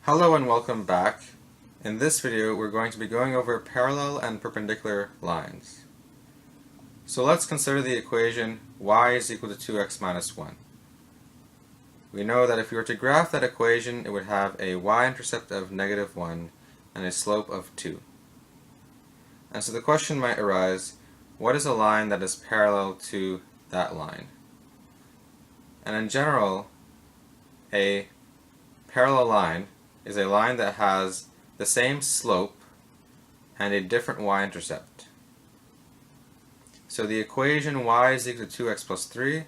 Hello and welcome back. In this video we're going to be going over parallel and perpendicular lines. So let's consider the equation y is equal to 2x minus 1. We know that if we were to graph that equation it would have a y-intercept of negative 1 and a slope of 2. And so the question might arise, what is a line that is parallel to that line? And in general, a parallel line is a line that has the same slope and a different y-intercept. So the equation y is equal to 2x plus 3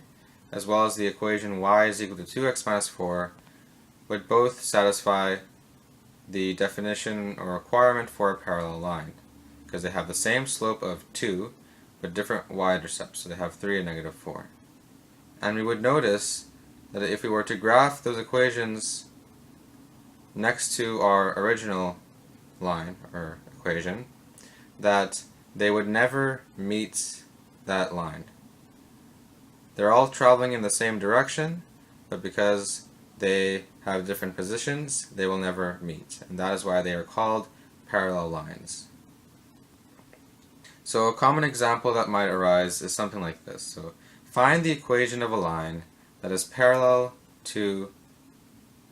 as well as the equation y is equal to 2x minus 4 would both satisfy the definition or requirement for a parallel line because they have the same slope of 2 but different y-intercepts, so they have 3 and negative 4. And we would notice that if we were to graph those equations next to our original line or equation, that they would never meet that line. They're all traveling in the same direction, but because they have different positions, they will never meet, and that is why they are called parallel lines. So a common example that might arise is something like this. So find the equation of a line that is parallel to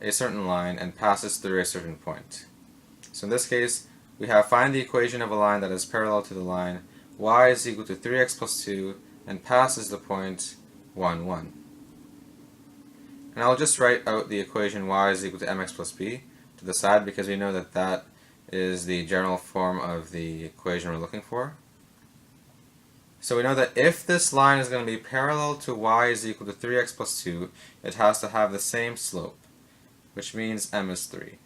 a certain line and passes through a certain point. So in this case, we have find the equation of a line that is parallel to the line y is equal to 3x plus 2 and passes the point 1, 1. And I'll just write out the equation y is equal to mx plus b to the side because we know that that is the general form of the equation we're looking for. So we know that if this line is going to be parallel to y is equal to 3x plus 2, it has to have the same slope, which means m is 3.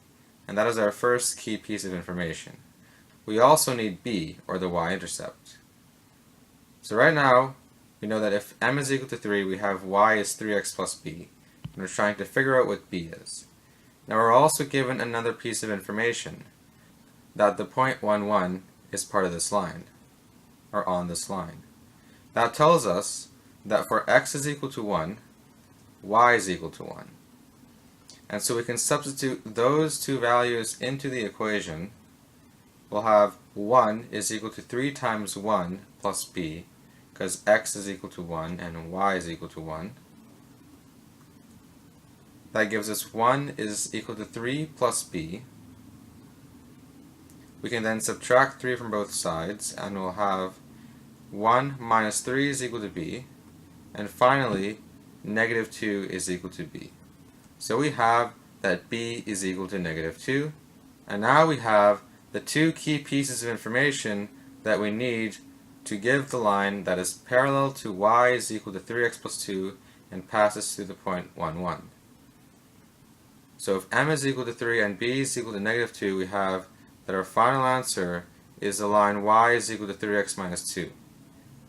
And that is our first key piece of information. We also need b, or the y-intercept. So right now, we know that if m is equal to 3, we have y is 3x plus b, and we're trying to figure out what b is. Now we're also given another piece of information, that the point 1, 1 is part of this line, or on this line. That tells us that for x is equal to 1, y is equal to 1. And so we can substitute those two values into the equation. We'll have 1 is equal to 3 times 1 plus b, because x is equal to 1 and y is equal to 1. That gives us 1 is equal to 3 plus b. We can then subtract 3 from both sides, and we'll have 1 minus 3 is equal to b, and finally, negative 2 is equal to b. So we have that b is equal to negative 2, and now we have the two key pieces of information that we need to give the line that is parallel to y is equal to 3x plus 2 and passes through the point 1, 1. So if m is equal to 3 and b is equal to negative 2, we have that our final answer is the line y is equal to 3x minus 2.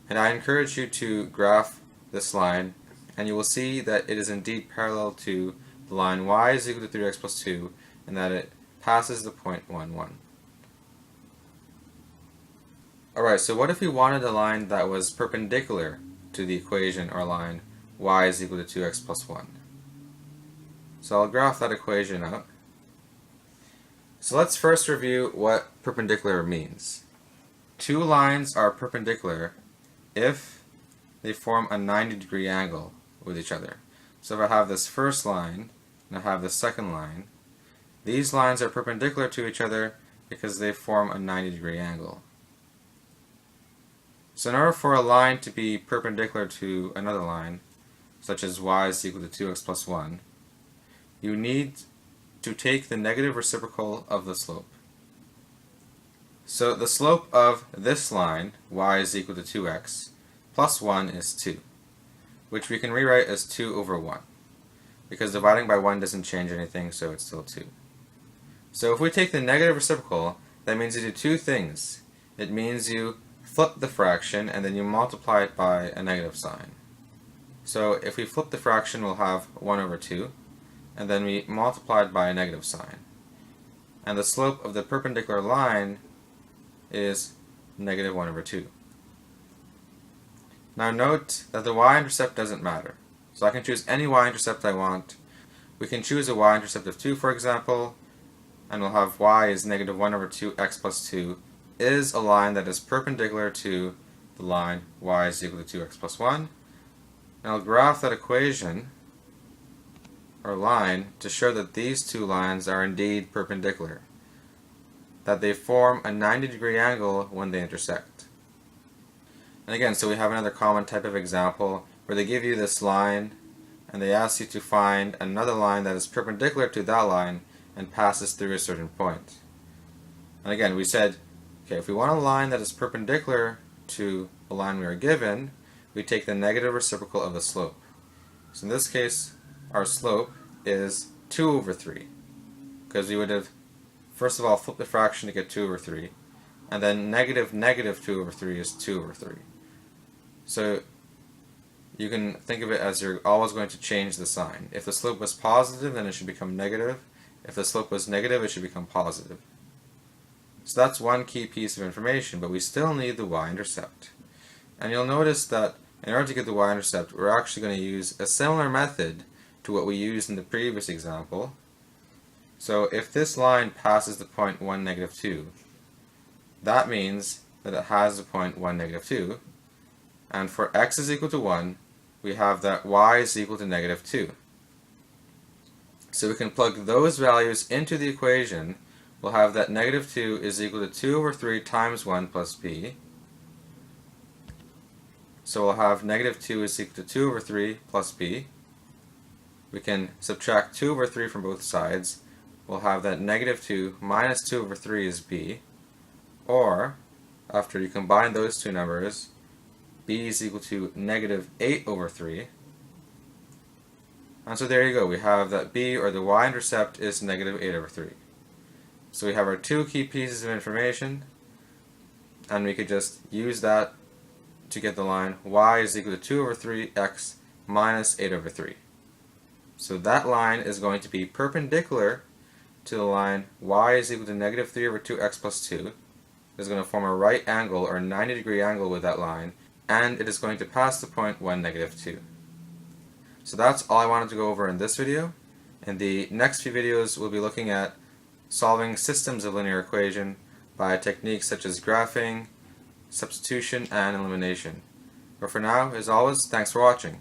And I encourage you to graph this line, and you will see that it is indeed parallel to the line y is equal to 3x plus 2, and that it passes the point 1, 1. Alright, so what if we wanted a line that was perpendicular to the equation or line y is equal to 2x plus 1? So I'll graph that equation out. So let's first review what perpendicular means. Two lines are perpendicular if they form a 90-degree angle with each other. So if I have this first line and I have the second line, these lines are perpendicular to each other because they form a 90-degree angle. So in order for a line to be perpendicular to another line, such as y is equal to 2x plus 1, you need to take the negative reciprocal of the slope. So the slope of this line, y is equal to 2x, plus 1 is 2, which we can rewrite as 2 over 1, because dividing by 1 doesn't change anything, so it's still 2. So if we take the negative reciprocal, that means you do two things. It means you flip the fraction and then you multiply it by a negative sign. So if we flip the fraction, we'll have 1 over 2, and then we multiply it by a negative sign. And the slope of the perpendicular line is negative 1 over 2. Now note that the y-intercept doesn't matter. So I can choose any y-intercept I want. We can choose a y-intercept of 2, for example, and we'll have y is negative 1 over 2x plus 2 is a line that is perpendicular to the line y is equal to 2x plus 1. And I'll graph that equation or line to show that these two lines are indeed perpendicular, that they form a 90-degree angle when they intersect. And again, so we have another common type of example where they give you this line and they ask you to find another line that is perpendicular to that line and passes through a certain point. And again, we said, okay, if we want a line that is perpendicular to the line we are given, we take the negative reciprocal of the slope. So in this case, our slope is 2 over 3, because we would have first of all flipped the fraction to get 2 over 3, and then negative 2 over 3 is 2 over 3. So you can think of it as you're always going to change the sign. If the slope was positive, then it should become negative. If the slope was negative, it should become positive. So that's one key piece of information, but we still need the y-intercept. And you'll notice that in order to get the y-intercept, we're actually going to use a similar method to what we used in the previous example. So if this line passes the point 1, negative 2, that means that it has the point 1, negative 2. And for x is equal to 1, we have that y is equal to negative 2. So we can plug those values into the equation. We'll have that negative 2 is equal to 2 over 3 times 1 plus b. So we'll have negative 2 is equal to 2 over 3 plus b. We can subtract 2 over 3 from both sides. We'll have that negative 2 minus 2 over 3 is b. Or, after you combine those two numbers, b is equal to negative 8 over 3. And so there you go. We have that b, or the y-intercept, is negative 8 over 3. So we have our two key pieces of information, and we could just use that to get the line y is equal to 2 over 3x minus 8 over 3. So that line is going to be perpendicular to the line y is equal to negative 3 over 2x plus 2. It's going to form a right angle or 90-degree angle with that line, and it is going to pass the point 1, negative 2. So that's all I wanted to go over in this video. In the next few videos, we'll be looking at solving systems of linear equation by techniques such as graphing, substitution, and elimination. But for now, as always, thanks for watching.